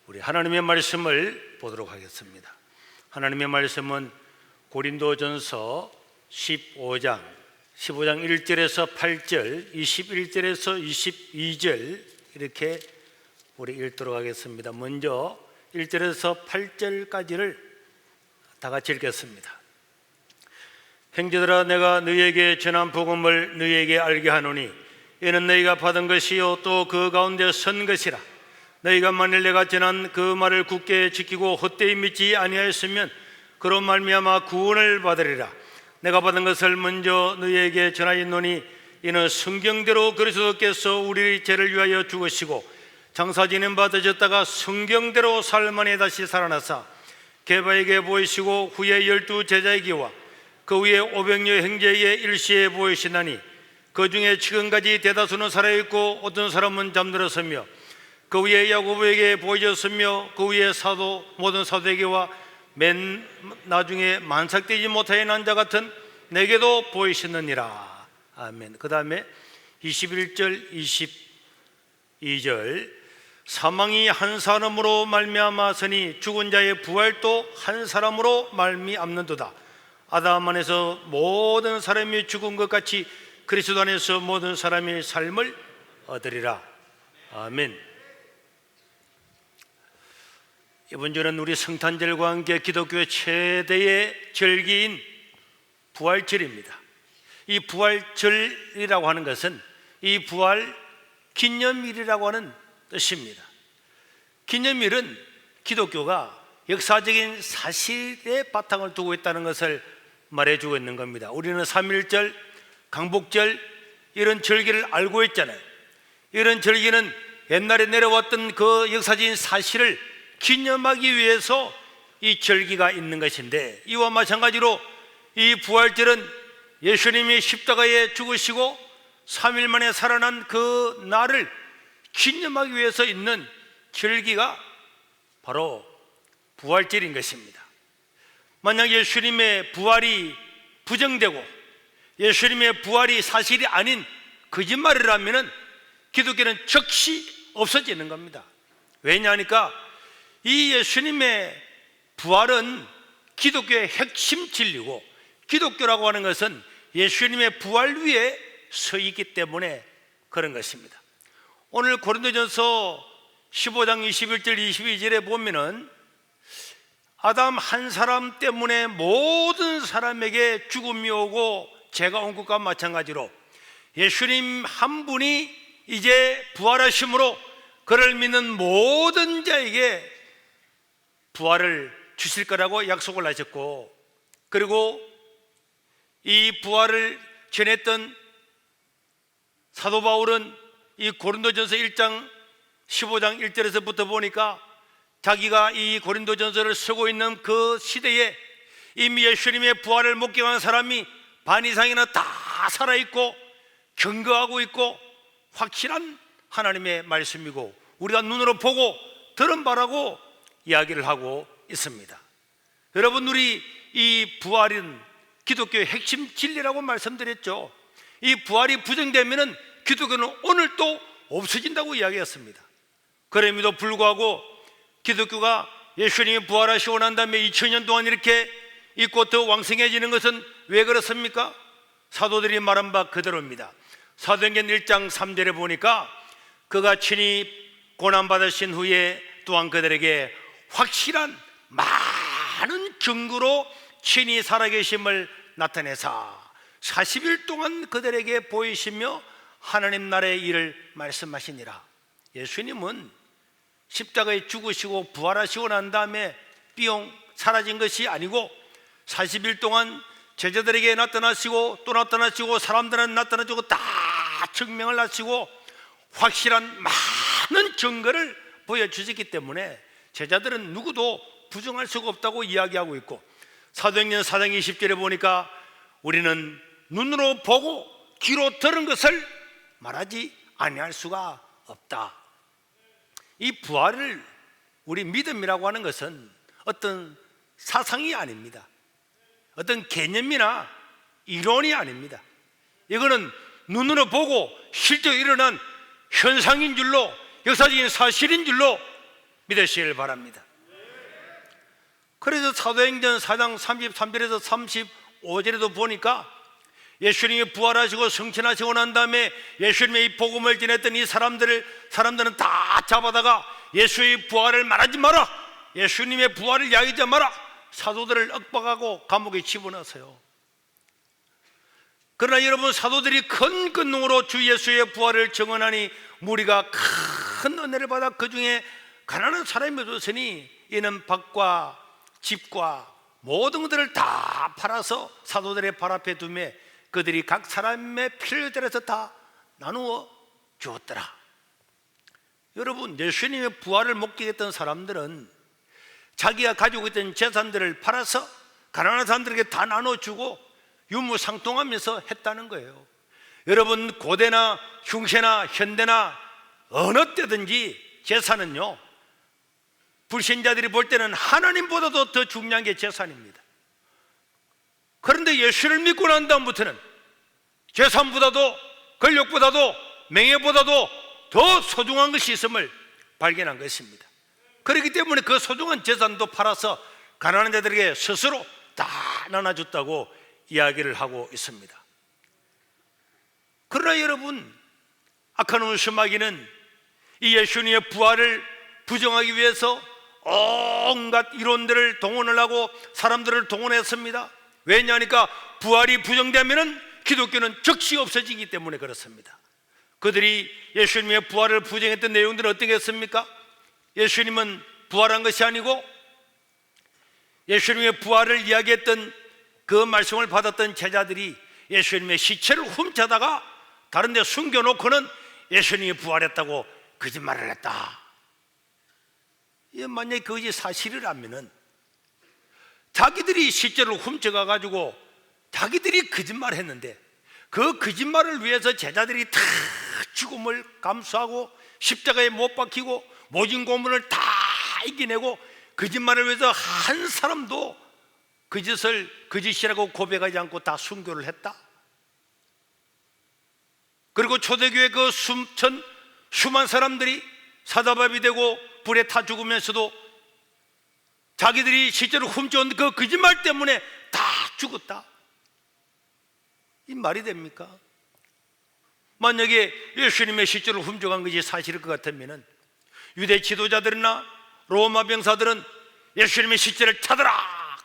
우리 하나님의 말씀을 보도록 하겠습니다. 하나님의 말씀은 고린도전서 15장 1절에서 8절, 21절에서 22절 이렇게 우리 읽도록 하겠습니다. 먼저 1절에서 8절까지를 다 같이 읽겠습니다. 형제들아, 내가 너희에게 전한 복음을 너희에게 알게 하노니 이는 너희가 받은 것이요 또 그 가운데 선 것이라. 너희가 만일 내가 전한 그 말을 굳게 지키고 헛되이 믿지 아니하였으면 그로 말미암아 구원을 받으리라. 내가 받은 것을 먼저 너희에게 전하였노니 이는 성경대로 그리스도께서 우리 죄를 위하여 죽으시고 장사 지낸 바 되셨다가 성경대로 살만에 다시 살아나사 게바에게 보이시고 후에 12 제자에게와 그 후에 500여 형제에게 일시에 보이시나니 그 중에 지금까지 대다수는 살아있고 어떤 사람은 잠들었으며 그 후에 야고보에게 보여졌으며 그 후에 모든 사도에게와 맨 나중에 만삭되지 못하여 난 자 같은 내게도 보이시느니라. 아멘. 그 다음에 21절 22절 사망이 한 사람으로 말미암았으니 죽은 자의 부활도 한 사람으로 말미암는도다. 아담 안에서 모든 사람이 죽은 것 같이 그리스도 안에서 모든 사람이 삶을 얻으리라. 아멘. 이번 주는 우리 성탄절과 함께 기독교의 최대의 절기인 부활절입니다. 이 부활절이라고 하는 것은 이 부활 기념일이라고 하는 뜻입니다. 기념일은 기독교가 역사적인 사실에 바탕을 두고 있다는 것을 말해주고 있는 겁니다. 우리는 3.1절, 강복절 이런 절기를 알고 있잖아요. 이런 절기는 옛날에 내려왔던 그 역사적인 사실을 기념하기 위해서 이 절기가 있는 것인데, 이와 마찬가지로 이 부활절은 예수님이 십자가에 죽으시고 3일 만에 살아난 그 날을 기념하기 위해서 있는 절기가 바로 부활절인 것입니다. 만약 예수님의 부활이 부정되고 예수님의 부활이 사실이 아닌 거짓말이라면 기독교는 즉시 없어지는 겁니다. 왜냐하니까 이 예수님의 부활은 기독교의 핵심 진리고, 기독교라고 하는 것은 예수님의 부활 위에 서 있기 때문에 그런 것입니다. 오늘 고린도전서 15장 21절 22절에 보면은 아담 한 사람 때문에 모든 사람에게 죽음이 오고 죄가 온 것과 마찬가지로 예수님 한 분이 이제 부활하심으로 그를 믿는 모든 자에게 부활을 주실 거라고 약속을 하셨고, 그리고 이 부활을 전했던 사도 바울은 이 고린도전서 1장 15장 1절에서부터 보니까 자기가 이 고린도전서를 쓰고 있는 그 시대에 이미 예수님의 부활을 목격한 사람이 반 이상이나 다 살아있고 경거하고 있고 확실한 하나님의 말씀이고 우리가 눈으로 보고 들은 바라고 이야기를 하고 있습니다. 여러분, 우리 이 부활은 기독교의 핵심 진리라고 말씀드렸죠. 이 부활이 부정되면 기독교는 오늘 또 없어진다고 이야기했습니다. 그럼에도 불구하고 기독교가 예수님이 부활하시고 난 다음에 2000년 동안 이렇게 있고 더 왕성해지는 것은 왜 그렇습니까? 사도들이 말한 바 그대로입니다. 사도행전 1장 3절에 보니까 그가 친히 고난받으신 후에 또한 그들에게 확실한 많은 증거로 친히 살아계심을 나타내사 40일 동안 그들에게 보이시며 하나님 나라의 일을 말씀하시니라. 예수님은 십자가에 죽으시고 부활하시고 난 다음에 삐용 사라진 것이 아니고 40일 동안 제자들에게 나타나시고 또 나타나시고 사람들한테 나타나시고 다 증명을 하시고 확실한 많은 증거를 보여주셨기 때문에 제자들은 누구도 부정할 수가 없다고 이야기하고 있고, 사도행전 4장 20절에 보니까 우리는 눈으로 보고 귀로 들은 것을 말하지 아니할 수가 없다. 이 부활을 우리 믿음이라고 하는 것은 어떤 사상이 아닙니다. 어떤 개념이나 이론이 아닙니다. 이거는 눈으로 보고 실제 일어난 현상인 줄로, 역사적인 사실인 줄로 믿으시길 바랍니다. 그래서 사도행전 4장 33절에서 35절에도 보니까 예수님이 부활하시고 승천하시고 난 다음에 예수님의 이 복음을 전했던 이 사람들은 다 잡아다가 예수의 부활을 말하지 마라, 예수님의 부활을 이야기하지 마라, 사도들을 억박하고 감옥에 집어넣었어요. 그러나 여러분, 사도들이 큰 권능으로 주 예수의 부활을 증언하니 무리가 큰 은혜를 받아 그 중에 가난한 사람이 얻었으니 이는 밭과 집과 모든 것들을 다 팔아서 사도들의 발 앞에 두매 그들이 각 사람의 필요에 따라서 다 나누어 주었더라. 여러분, 예수님의 부활을 목격했던 사람들은 자기가 가지고 있던 재산들을 팔아서 가난한 사람들에게 다 나눠주고 유무상통하면서 했다는 거예요. 여러분, 고대나 흉세나 현대나 어느 때든지 재산은요, 불신자들이 볼 때는 하나님보다도 더 중요한 게 재산입니다. 그런데 예수를 믿고 난 다음부터는 재산보다도 권력보다도 명예보다도 더 소중한 것이 있음을 발견한 것입니다. 그렇기 때문에 그 소중한 재산도 팔아서 가난한 자들에게 스스로 다 나눠줬다고 이야기를 하고 있습니다. 그러나 여러분, 악한 원수 마귀는 이 예수님의 부활을 부정하기 위해서 온갖 이론들을 동원을 하고 사람들을 동원했습니다. 왜냐하니까 부활이 부정되면 기독교는 즉시 없어지기 때문에 그렇습니다. 그들이 예수님의 부활을 부정했던 내용들은 어떻겠습니까? 예수님은 부활한 것이 아니고 예수님의 부활을 이야기했던 그 말씀을 받았던 제자들이 예수님의 시체를 훔쳐다가 다른 데 숨겨놓고는 예수님이 부활했다고 거짓말을 했다. 만약에 그것이 사실이라면 자기들이 시체를 훔쳐가가지고 자기들이 거짓말했는데 그 거짓말을 위해서 제자들이 다 죽음을 감수하고 십자가에 못 박히고 모진 고문을 다 이겨내고 거짓말을 위해서 한 사람도 거짓을 거짓이라고 고백하지 않고 다 순교를 했다. 그리고 초대교회 그 수많은 사람들이 사자밥이 되고 불에 타 죽으면서도 자기들이 실제로 훔쳐온 그 거짓말 때문에 다 죽었다. 이 말이 됩니까? 만약에 예수님의 실제로 훔쳐간 것이 사실일 것 같으면 유대 지도자들이나 로마 병사들은 예수님의 시체를 찾아라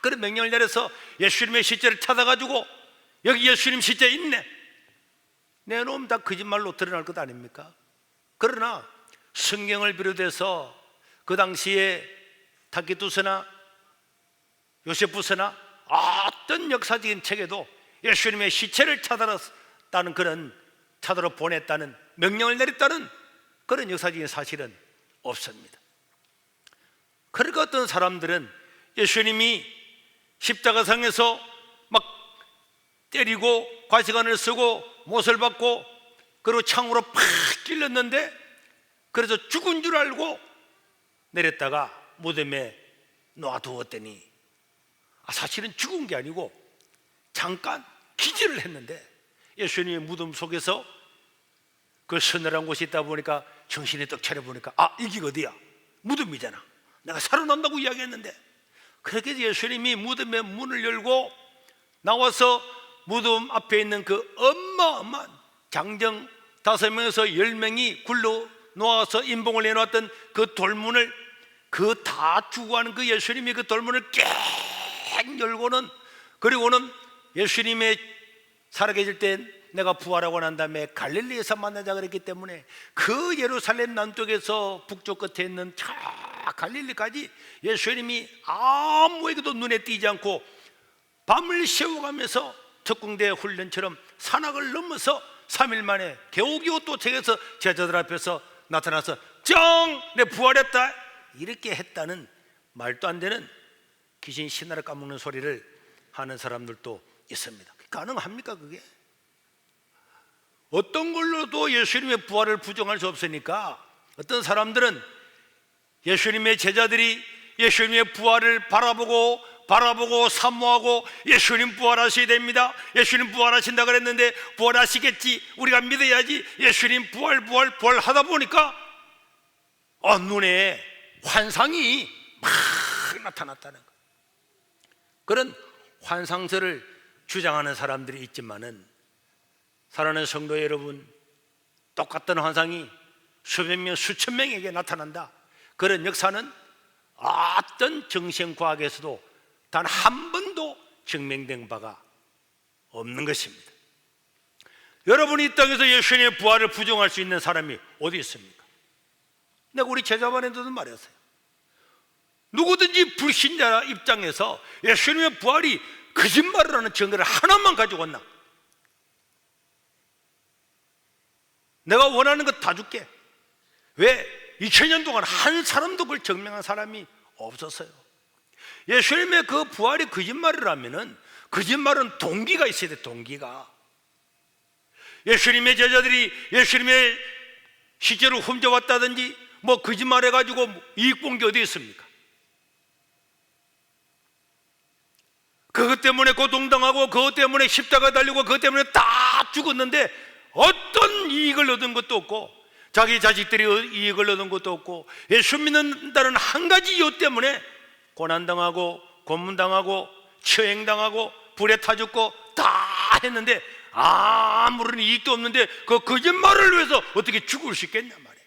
그런 명령을 내려서 예수님의 시체를 찾아가지고 여기 예수님 시체 있네 내놓으면 다 거짓말로 드러날 것 아닙니까? 그러나 성경을 비롯해서 그 당시에 타키투스나 요세푸스나 어떤 역사적인 책에도 예수님의 시체를 찾아다는 그런 찾아러 보냈다는 명령을 내렸다는 그런 역사적인 사실은 없습니다. 그러니까 어떤 사람들은 예수님이 십자가상에서 막 때리고 과시관을 쓰고 못을 받고 그리고 창으로 팍 찔렀는데 그래서 죽은 줄 알고 내렸다가 무덤에 놔두었더니 사실은 죽은 게 아니고 잠깐 기절을 했는데 예수님의 무덤 속에서 그 서늘한 곳이 있다 보니까 정신이 떡 차려보니까 이게 어디야? 무덤이잖아. 내가 살아난다고 이야기했는데 그렇게 예수님이 무덤의 문을 열고 나와서 무덤 앞에 있는 그 어마어마한 장정 5명에서 10명이 굴러 놓아서 인봉을 내놓았던 그 돌문을 그 다 죽어가는 그 예수님이 그 돌문을 깨 열고는 그리고는 예수님의 살아계실 때 내가 부활하고 난 다음에 갈릴리에서 만나자 그랬기 때문에 그 예루살렘 남쪽에서 북쪽 끝에 있는 저 갈릴리까지 예수님이 아무에게도 눈에 띄지 않고 밤을 새워가면서 특공대 훈련처럼 산악을 넘어서 3일 만에 겨우겨우 또 책에서 제자들 앞에서 나타나서 내 부활했다 이렇게 했다는 말도 안 되는 귀신 신나를 까먹는 소리를 하는 사람들도 있습니다. 가능합니까 그게? 어떤 걸로도 예수님의 부활을 부정할 수 없으니까 어떤 사람들은 예수님의 제자들이 예수님의 부활을 바라보고 사모하고 예수님 부활하셔야 됩니다. 예수님 부활하신다 그랬는데 부활하시겠지 우리가 믿어야지 예수님 부활하다 보니까 눈에 환상이 막 나타났다는 것. 그런 환상설을 주장하는 사람들이 있지만은, 사랑하는 성도 여러분, 똑같은 환상이 수백 명, 수천 명에게 나타난다, 그런 역사는 어떤 정신과학에서도 단 한 번도 증명된 바가 없는 것입니다. 여러분이 이 땅에서 예수님의 부활을 부정할 수 있는 사람이 어디 있습니까? 내가 우리 제자반에도 말했어요. 누구든지 불신자 입장에서 예수님의 부활이 거짓말을 하는 증거를 하나만 가지고 왔나? 내가 원하는 것 다 줄게. 왜? 2000년 동안 한 사람도 그걸 증명한 사람이 없었어요. 예수님의 그 부활이 거짓말을 하면은, 거짓말은 동기가 있어야 돼. 동기가. 예수님의 제자들이 예수님의 시체를 훔쳐왔다든지 뭐 거짓말 해가지고 이익 본 게 어디 있습니까? 그것 때문에 고통당하고, 그것 때문에 십자가 달리고, 그것 때문에 다 죽었는데 어떤 이익을 얻은 것도 없고, 자기 자식들이 이익을 얻은 것도 없고, 예수 믿는다는 한 가지 이유 때문에 고난당하고 고문당하고 처형당하고 불에 타 죽고 다 했는데 아무런 이익도 없는데 그 거짓말을 위해서 어떻게 죽을 수 있겠냐 말이에요.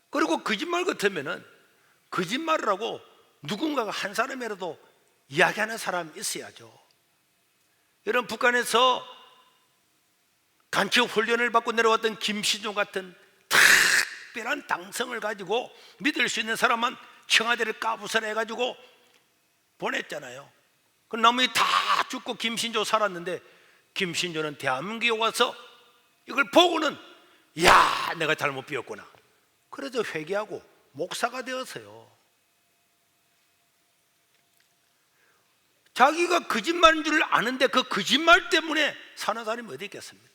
그리고 거짓말 같으면은 거짓말을 하고 누군가가 한 사람이라도 이야기하는 사람이 있어야죠. 여러분, 북한에서 간첩 훈련을 받고 내려왔던 김신조 같은 특별한 당성을 가지고 믿을 수 있는 사람만 청와대를 까부설 해가지고 보냈잖아요. 그 나머지 다 죽고 김신조 살았는데, 김신조는 대한민국에 와서 이걸 보고는 야, 내가 잘못 비웠구나, 그래서 회개하고 목사가 되었어요. 자기가 거짓말인 줄 아는데 그 거짓말 때문에 사는 사람이 어디 있겠습니까?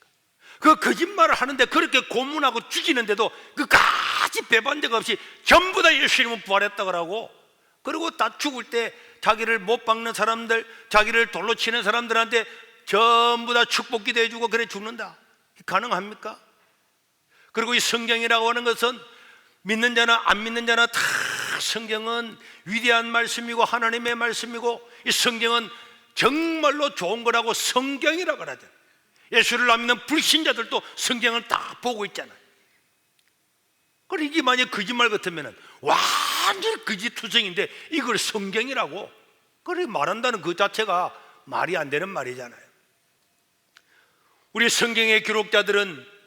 그 거짓말을 하는데 그렇게 고문하고 죽이는데도 그까지 배반적 없이 전부 다 예수님은 부활했다고 하고, 그리고 다 죽을 때 자기를 못 박는 사람들, 자기를 돌로 치는 사람들한테 전부 다 축복 기도해주고 그래 죽는다. 가능합니까? 그리고 이 성경이라고 하는 것은 믿는 자나 안 믿는 자나 다 성경은 위대한 말씀이고 하나님의 말씀이고, 이 성경은 정말로 좋은 거라고 성경이라고 하잖아요. 예수를 안 믿는 불신자들도 성경을 다 보고 있잖아요. 그리고 이게 만약 거짓말 같으면 완전 거짓투성인데 이걸 성경이라고 그렇게 말한다는 그 자체가 말이 안 되는 말이잖아요. 우리 성경의 기록자들은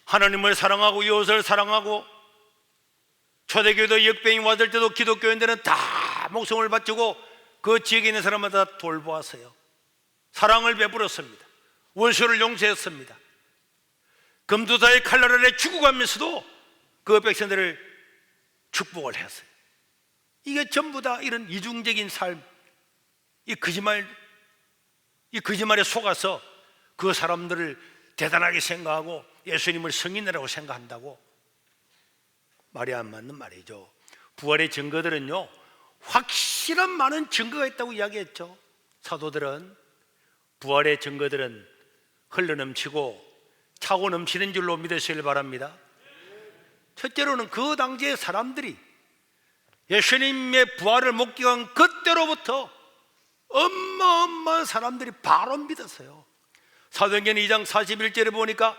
하나님을 사랑하고 이웃을 사랑하고, 초대교도 역병이 왔을 때도 기독교인들은 다 목숨을 바치고 그 지역에 있는 사람마다 돌보았어요. 사랑을 베풀었습니다. 원수를 용서했습니다. 금두사의 칼날 아래 죽어가면서도 그 백성들을 축복을 했어요. 이게 전부 다 이런 이중적인 삶, 이 거짓말에 속아서 그 사람들을 대단하게 생각하고 예수님을 성인이라고 생각한다고? 말이 안 맞는 말이죠. 부활의 증거들은요, 확실한 많은 증거가 있다고 이야기했죠. 사도들은 부활의 증거들은 흘러넘치고 차고 넘치는 줄로 믿으시길 바랍니다. 첫째로는 그 당시의 사람들이 예수님의 부활을 목격한 그때로부터 어마어마한 사람들이 바로 믿었어요. 사도행전 2장 41절에 보니까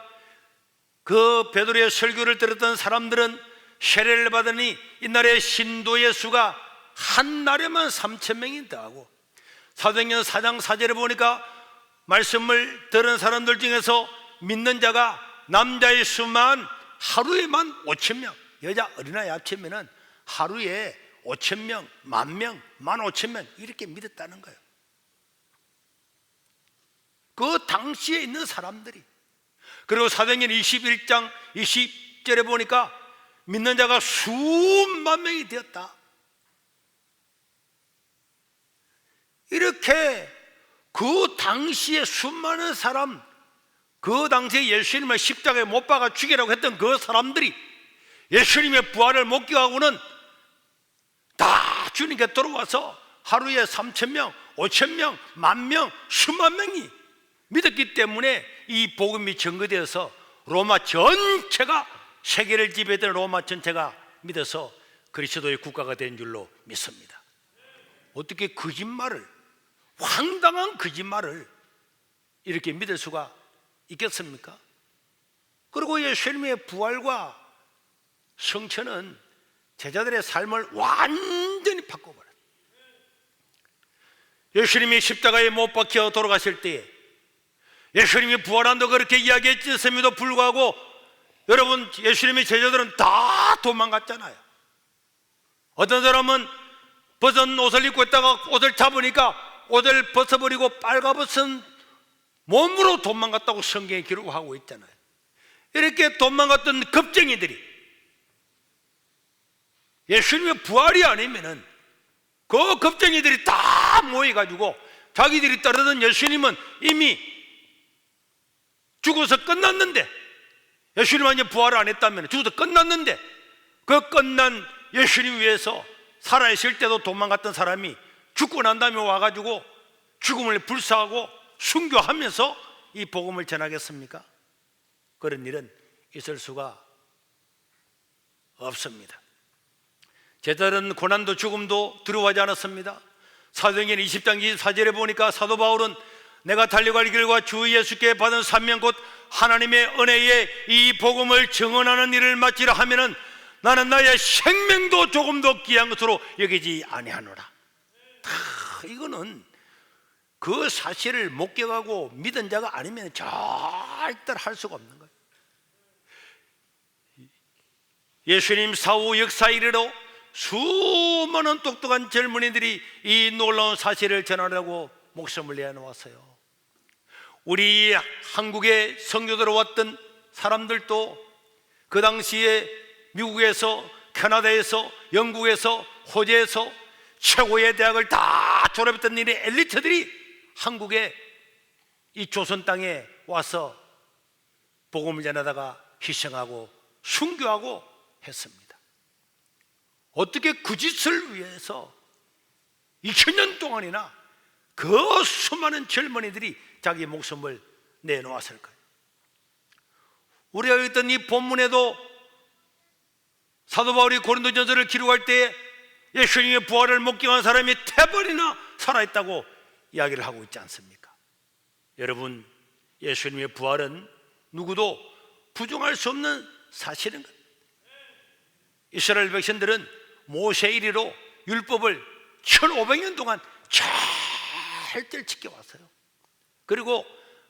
그 베드로의 설교를 들었던 사람들은 세례를 받으니 이날의 신도의 수가 한 날에만 3,000명이 더하고, 사도행전 4장 4절에 보니까 말씀을 들은 사람들 중에서 믿는 자가 남자의 수만 하루에만 5,000명, 여자 어린아이 합치면은 하루에 5,000명, 10,000명, 15,000명 이렇게 믿었다는 거예요. 그 당시에 있는 사람들이. 그리고 사도행전 21장 20절에 보니까 믿는 자가 수만 명이 되었다. 이렇게 그 당시에 수많은 사람, 그 당시에 예수님을 십자가에 못 박아 죽이라고 했던 그 사람들이 예수님의 부활을 목격하고는 다 주님께 들어와서 하루에 3,000명, 5,000명, 10,000명, 수만 명이 믿었기 때문에 이 복음이 전거되어서 로마 전체가 세계를 지배했던 로마 전체가 믿어서 그리스도의 국가가 된 줄로 믿습니다. 어떻게 거짓말을, 황당한 거짓말을 이렇게 믿을 수가 있겠습니까? 그리고 예수님의 부활과 성천은 제자들의 삶을 완전히 바꿔버렸어요. 예수님이 십자가에 못 박혀 돌아가실 때에 예수님이 부활한다고 그렇게 이야기했음에도 불구하고 여러분, 예수님의 제자들은 다 도망갔잖아요. 어떤 사람은 벗은 옷을 입고 있다가 옷을 잡으니까 옷을 벗어버리고 빨가벗은 몸으로 도망갔다고 성경에 기록하고 있잖아요. 이렇게 도망갔던 겁쟁이들이 예수님의 부활이 아니면은 그 겁쟁이들이 다 모여가지고 자기들이 따르던 예수님은 이미 죽어서 끝났는데, 예수님은 이제 부활을 안 했다면 죽어서 끝났는데, 그 끝난 예수님 위해서 살아있을 때도 도망갔던 사람이 죽고 난 다음에 와가지고 죽음을 불사하고 순교하면서 이 복음을 전하겠습니까? 그런 일은 있을 수가 없습니다. 제자들은 고난도 죽음도 두려워하지 않았습니다. 사도행전 20장 24절에 보니까 사도 바울은 내가 달려갈 길과 주 예수께 받은 사명 곧 하나님의 은혜에 이 복음을 증언하는 일을 마치려 하면은 나는 나의 생명도 조금도 귀한 것으로 여기지 아니하노라. 이거는 그 사실을 목격하고 믿은 자가 아니면 절대로 할 수가 없는 거예요. 예수님 사후 역사 이래로 수많은 똑똑한 젊은이들이 이 놀라운 사실을 전하려고 목숨을 내놓았어요. 우리 한국에 선교도로 왔던 사람들도 그 당시에 미국에서, 캐나다에서, 영국에서, 호주에서 최고의 대학을 다 졸업했던 일의 엘리트들이 한국에 이 조선 땅에 와서 복음을 전하다가 희생하고 순교하고 했습니다. 어떻게 그 짓을 위해서 2000년 동안이나 그 수많은 젊은이들이 자기 목숨을 내놓았을까요? 우리가 읽던 이 본문에도 사도 바울이 고린도전서를 기록할 때 예수님의 부활을 목격한 사람이 태번이나 살아있다고 이야기를 하고 있지 않습니까? 여러분, 예수님의 부활은 누구도 부정할 수 없는 사실인 것. 이스라엘 백성들은 모세 이리로 율법을 1500년 동안 철저히 지켜왔어요. 그리고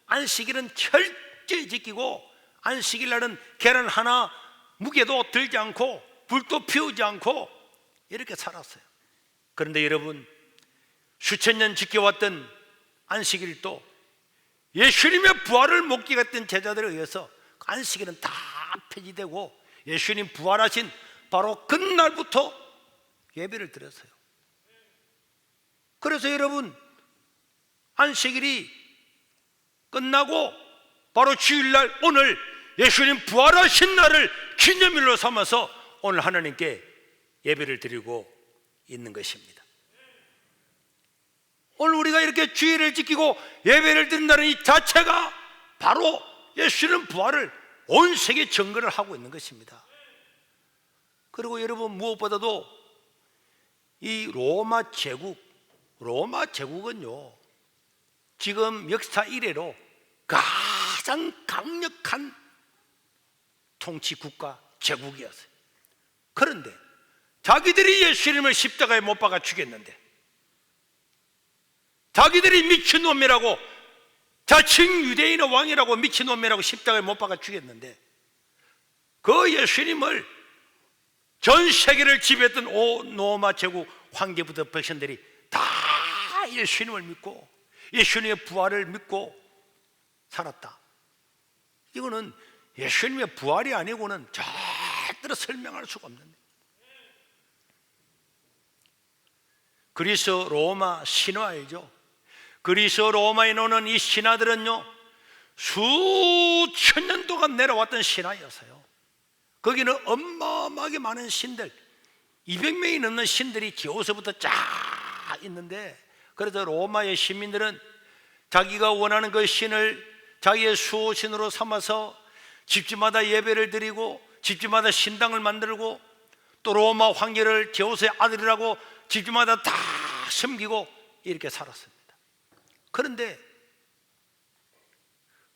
안식일은 철저히 지키고 안식일 날은 계란 하나 무게도 들지 않고 불도 피우지 않고 이렇게 살았어요. 그런데 여러분, 수천 년 지켜왔던 안식일도 예수님의 부활을 목격했던 제자들에 의해서 안식일은 다 폐지되고 예수님 부활하신 바로 그날부터 예배를 드렸어요. 그래서 여러분, 안식일이 끝나고 바로 주일날 오늘 예수님 부활하신 날을 기념일로 삼아서 오늘 하나님께 예배를 드리고 있는 것입니다. 오늘 우리가 이렇게 주일을 지키고 예배를 드린다는 이 자체가 바로 예수님 부활을 온 세계에 증거를 하고 있는 것입니다. 그리고 여러분, 무엇보다도 이 로마 제국은요, 지금 역사 이래로 가장 강력한 통치 국가 제국이었어요. 그런데 자기들이 예수님을 십자가에 못 박아 죽였는데, 자기들이 미친놈이라고, 자칭 유대인의 왕이라고 미친놈이라고 십자가에 못 박아 죽였는데, 그 예수님을 전 세계를 지배했던 로마 제국 황제부터 백성들이 다 예수님을 믿고 예수님의 부활을 믿고 살았다. 이거는 예수님의 부활이 아니고는 절대로 설명할 수가 없는데, 그리스 로마 신화이죠. 그리스 로마에 노는 이 신화들은요, 수천 년 동안 내려왔던 신화였어요. 거기는 어마어마하게 많은 신들, 200명이 넘는 신들이 기호서부터 쫙 있는데, 그래서 로마의 시민들은 자기가 원하는 그 신을 자기의 수호신으로 삼아서 집집마다 예배를 드리고 집집마다 신당을 만들고 또 로마 황제를 제우스의 아들이라고 집집마다 다 섬기고 이렇게 살았습니다. 그런데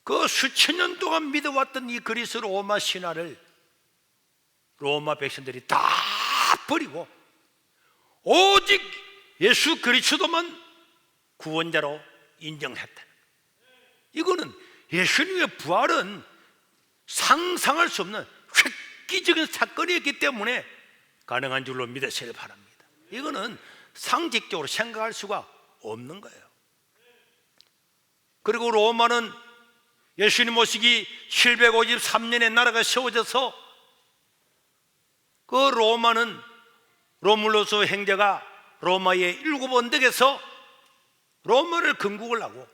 그 수천 년 동안 믿어왔던 이 그리스 로마 신화를 로마 백성들이 다 버리고 오직 예수 그리스도만 구원자로 인정했다. 이거는 예수님의 부활은 상상할 수 없는 획기적인 사건이었기 때문에 가능한 줄로 믿으시길 바랍니다. 이거는 상식적으로 생각할 수가 없는 거예요. 그리고 로마는 예수님 오시기 753년에 나라가 세워져서 그 로마는 로물루스 행자가 로마의 7 언덕에서 로마를 건국을 하고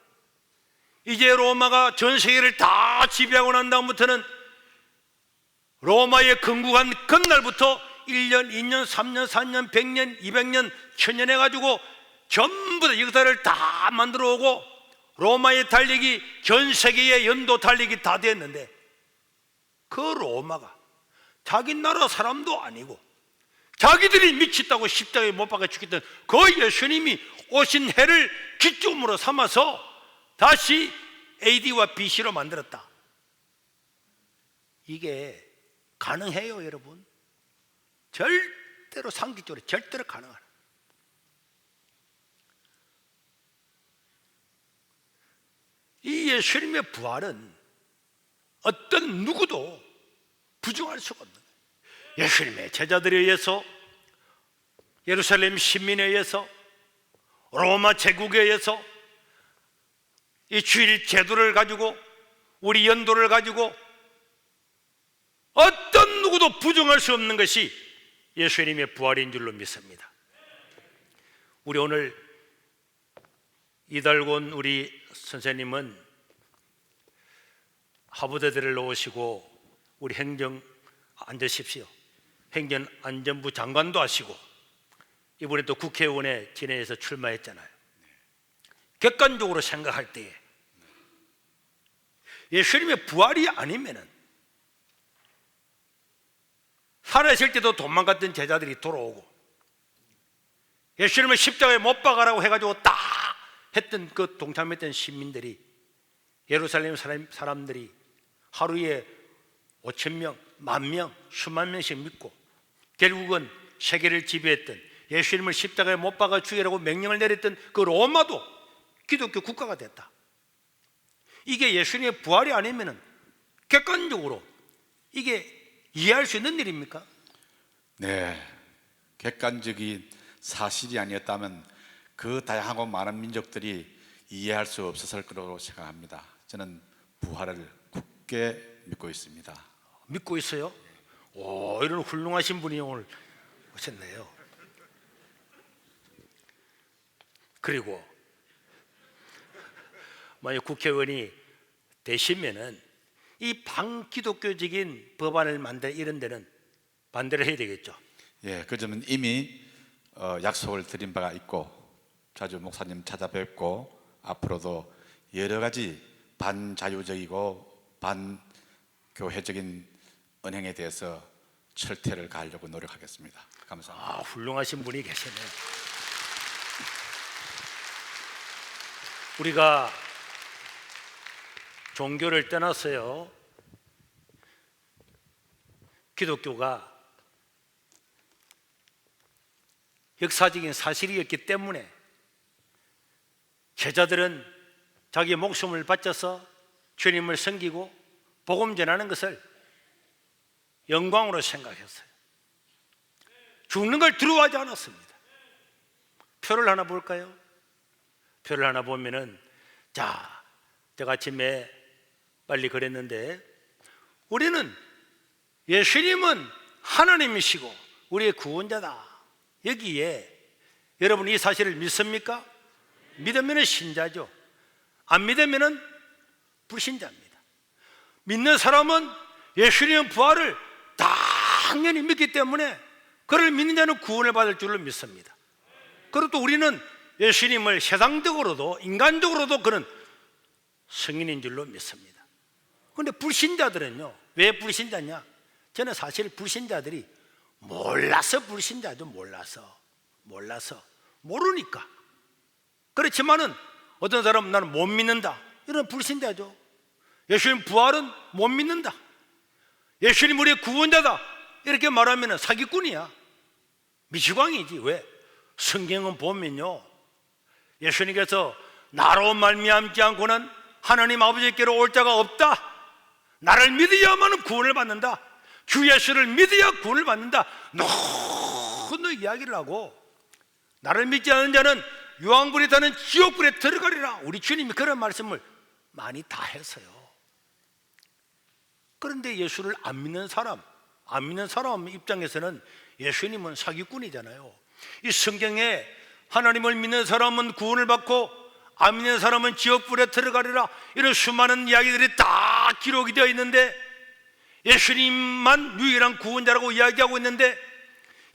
이제 로마가 전 세계를 다 지배하고 난 다음부터는 로마에 건국한 그날부터 1년, 2년, 3년, 4년, 100년, 200년, 1000년 해가지고 전부 다 역사를 다 만들어 오고 로마의 달리기, 전 세계의 연도 달리기 다 됐는데 그 로마가 자기 나라 사람도 아니고 자기들이 미쳤다고 십자가에 못 박아 죽였던 그 예수님이 오신 해를 기점으로 삼아서 다시 AD와 BC로 만들었다. 이게 가능해요, 여러분? 절대로 상식적으로 절대로 가능하다. 이 예수님의 부활은 어떤 누구도 부정할 수가 없는 거예요. 예수님의 제자들에 의해서, 예루살렘 시민에 의해서, 로마 제국에 의해서 이 주일 제도를 가지고 우리 연도를 가지고 어떤 누구도 부정할 수 없는 것이 예수님의 부활인 줄로 믿습니다. 우리 오늘 이달곤 우리 선생님은 하버드대를 놓으시고 우리 행정 앉으십시오. 행정안전부 장관도 하시고 이번에 또 국회의원에 진해에서 출마했잖아요. 객관적으로 생각할 때에 예수님의 부활이 아니면은 살아있을 때도 도망갔던 제자들이 돌아오고 예수님을 십자가에 못 박아라고 해가지고 딱 했던 그 동참했던 시민들이 예루살렘 사람들이 하루에 5,000명, 10,000명, 수만 명씩 믿고 결국은 세계를 지배했던 예수님을 십자가에 못 박아 죽이라고 명령을 내렸던 그 로마도 기독교 국가가 됐다. 이게 예수님의 부활이 아니면은 객관적으로 이게 이해할 수 있는 일입니까? 네, 객관적인 사실이 아니었다면 그 다양하고 많은 민족들이 이해할 수 없었을 거라고 생각합니다. 저는 부활을 굳게 믿고 있습니다. 믿고 있어요? 오, 이런 훌륭하신 분이 오늘 오셨네요. 그리고 만약 국회의원이 되시면은 이 반기독교적인 법안을 만들 이런 데는 반대를 해야 되겠죠. 예, 그 점은 이미 약속을 드린 바가 있고 자주 목사님 찾아뵙고 앞으로도 여러 가지 반자유적이고 반교회적인 언행에 대해서 철퇴를 가하려고 노력하겠습니다. 감사합니다. 아, 훌륭하신 분이 계시네요. 우리가 종교를 떠나서요, 기독교가 역사적인 사실이었기 때문에 제자들은 자기의 목숨을 바쳐서 주님을 섬기고 복음 전하는 것을 영광으로 생각했어요. 죽는 걸 두려워하지 않았습니다. 표를 하나 볼까요? 표를 하나 보면은, 자, 제가 아침에 빨리 그랬는데 우리는 예수님은 하나님이시고 우리의 구원자다. 여기에 여러분 이 사실을 믿습니까? 믿으면 신자죠. 안 믿으면 불신자입니다. 믿는 사람은 예수님의 부활을 당연히 믿기 때문에 그를 믿는 자는 구원을 받을 줄로 믿습니다. 그리고 또 우리는 예수님을 세상적으로도 인간적으로도 그는 성인인 줄로 믿습니다. 그런데 불신자들은요, 왜 불신자냐? 저는 사실 불신자들이 몰라서 불신자죠. 몰라서 모르니까. 그렇지만은 어떤 사람은 나는 못 믿는다, 이런 불신자죠. 예수님 부활은 못 믿는다, 예수님 우리의 구원자다, 이렇게 말하면 사기꾼이야, 미치광이지. 왜? 성경은 보면요, 예수님께서 나로 말미암지 않고는 하나님 아버지께로 올 자가 없다, 나를 믿어야만 구원을 받는다, 주 예수를 믿어야 구원을 받는다, 너무 이야기를 하고, 나를 믿지 않는 자는 유황불에 타는 지옥불에 들어가리라, 우리 주님이 그런 말씀을 많이 다 했어요. 그런데 예수를 안 믿는 사람 입장에서는 예수님은 사기꾼이잖아요. 이 성경에 하나님을 믿는 사람은 구원을 받고 안 믿는 사람은 지옥불에 들어가리라, 이런 수많은 이야기들이 다 기록이 되어 있는데, 예수님만 유일한 구원자라고 이야기하고 있는데,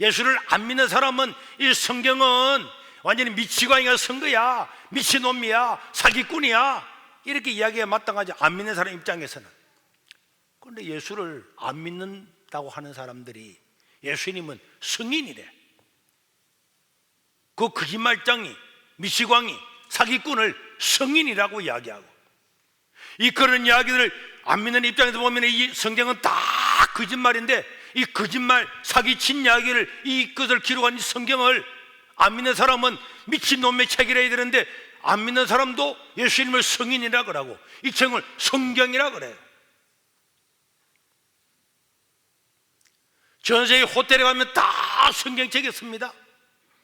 예수를 안 믿는 사람은 이 성경은 완전히 미치광이가 쓴 거야, 미친놈이야, 사기꾼이야, 이렇게 이야기에 마땅하지, 안 믿는 사람 입장에서는. 그런데 예수를 안 믿는다고 하는 사람들이 예수님은 성인이래, 그 거짓말장이, 미치광이, 사기꾼을 성인이라고 이야기하고, 이 그런 이야기들을 안 믿는 입장에서 보면 이 성경은 다 거짓말인데, 이 거짓말 사기친 이야기를, 이것을 기록한 이 성경을 안 믿는 사람은 미친놈의 책이라 해야 되는데, 안 믿는 사람도 예수님을 성인이라 그러고 이 책을 성경이라 그래요. 전 세계 호텔에 가면 다 성경책이 있습니다.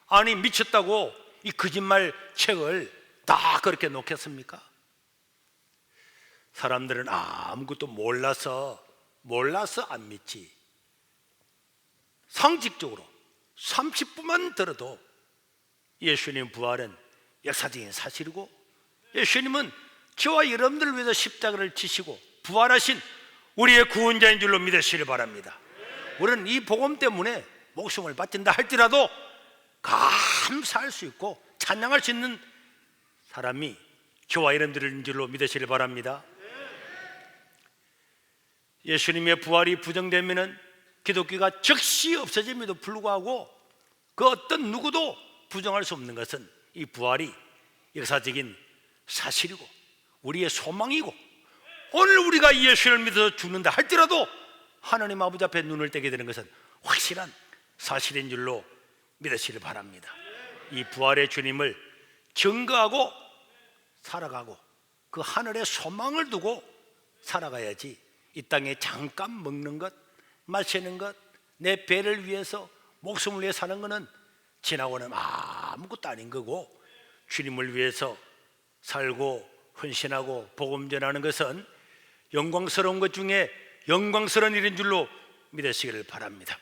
아니, 미쳤다고 이 거짓말 책을 다 그렇게 놓겠습니까? 사람들은 아무것도 몰라서 안 믿지. 상식적으로 30분만 들어도 예수님 부활은 역사적인 사실이고, 예수님은 저와 여러분들을 위해서 십자가를 지시고 부활하신 우리의 구원자인 줄로 믿으시길 바랍니다. 우리는 이 복음 때문에 목숨을 바친다 할지라도 감사할 수 있고 찬양할 수 있는 사람이 저와 여러분들인 줄로 믿으시길 바랍니다. 예수님의 부활이 부정되면은 기독교가 즉시 없어짐에도 불구하고 그 어떤 누구도 부정할 수 없는 것은 이 부활이 역사적인 사실이고 우리의 소망이고, 오늘 우리가 예수를 믿어서 죽는다 할지라도 하나님 아버지 앞에 눈을 떼게 되는 것은 확실한 사실인 줄로 믿으시길 바랍니다. 이 부활의 주님을 증거하고 살아가고 그 하늘의 소망을 두고 살아가야지, 이 땅에 잠깐 먹는 것, 마시는 것, 내 배를 위해서 목숨을 위해 사는 것은 지나고는 아무것도 아닌 거고, 주님을 위해서 살고 헌신하고 복음 전하는 것은 영광스러운 것 중에 영광스러운 일인 줄로 믿으시기를 바랍니다.